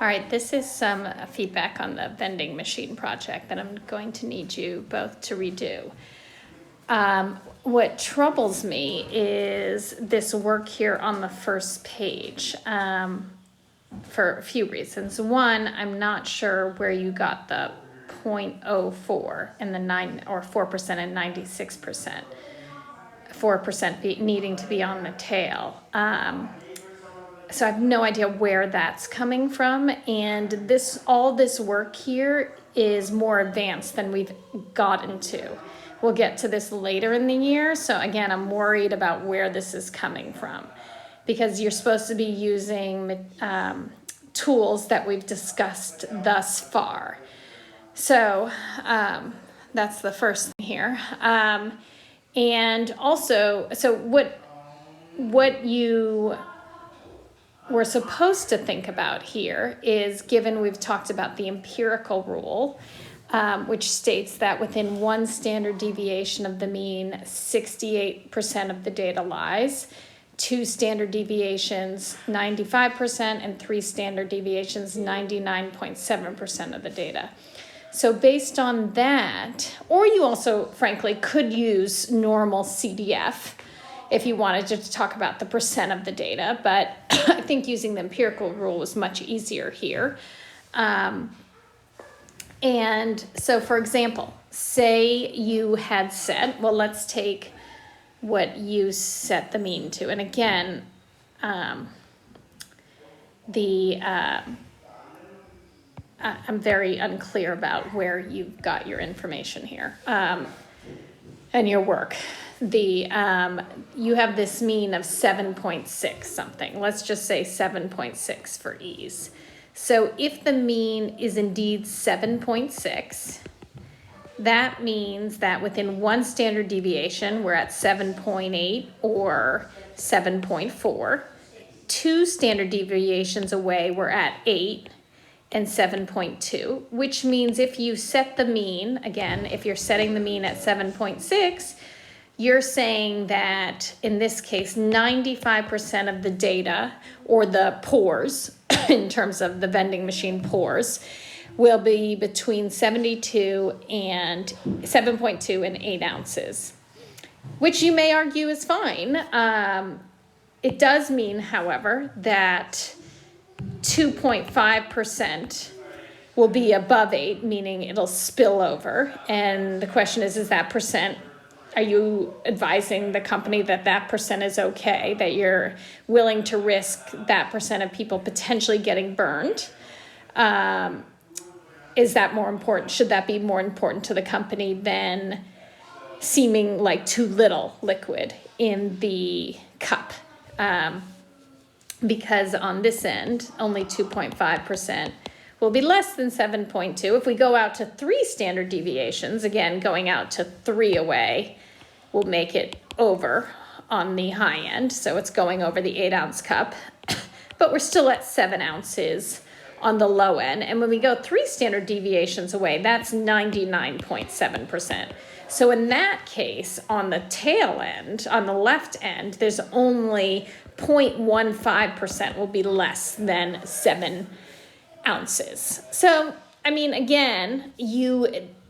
All right, this is some feedback on the vending machine project that I'm going to need you both to redo. What troubles me is this work here on the first page for a few reasons. One, I'm not sure where you got the 0.04 and the 4% and 96%. 4% needing to be on the tail. So I have no idea where that's coming from, and all this work here is more advanced than we've gotten to. We'll get to this later in the year, so again, I'm worried about where this is coming from, because you're supposed to be using tools that we've discussed thus far. So that's the first thing here. And also, so what you we're supposed to think about here is, given we've talked about the empirical rule, which states that within one standard deviation of the mean, 68% of the data lies, 2 standard deviations, 95%, and 3 standard deviations, 99.7% of the data. So based on that, or you also, frankly, could use normal CDF, if you wanted to talk about the percent of the data, but I think using the empirical rule is much easier here. And so, for example, say you had said, well, let's take what you set the mean to. And again, I'm very unclear about where you got your information here and your work. You have this mean of 7.6 something. Let's just say 7.6 for ease. So if the mean is indeed 7.6, that means that within one standard deviation, we're at 7.8 or 7.4. 2 standard deviations away, we're at 8 and 7.2, which means if you set the mean, again, if you're setting the mean at 7.6, you're saying that, in this case, 95% of the data, or the pores, in terms of the vending machine pores, will be between 7.2 and 8 ounces, which you may argue is fine. It does mean, however, that 2.5% will be above 8, meaning it'll spill over. And the question is that percent? Are you advising the company that that percent is okay, that you're willing to risk that percent of people potentially getting burned? Is that more important? Should that be more important to the company than seeming like too little liquid in the cup? Because on this end, only 2.5% will be less than 7.2. If we go out to 3 standard deviations, again, going out to 3 away, will make it over on the high end. So it's going over the 8-ounce cup, but we're still at 7 ounces on the low end. And when we go 3 standard deviations away, that's 99.7%. So in that case, on the tail end, on the left end, there's only 0.15% will be less than 7 ounces. So, I mean, again,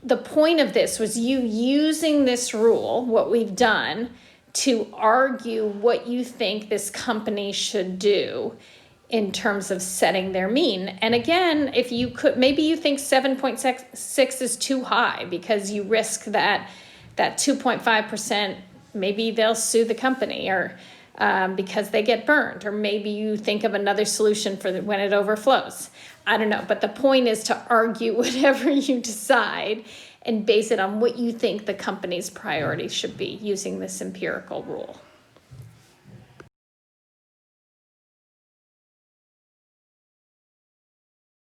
the point of this was you using this rule, what we've done, to argue what you think this company should do in terms of setting their mean. And again, if you could, maybe you think 7.6 is too high because you risk that 2.5%, maybe they'll sue the company, or because they get burned, or maybe you think of another solution for when it overflows. I don't know, but the point is to argue whatever you decide and base it on what you think the company's priorities should be using this empirical rule.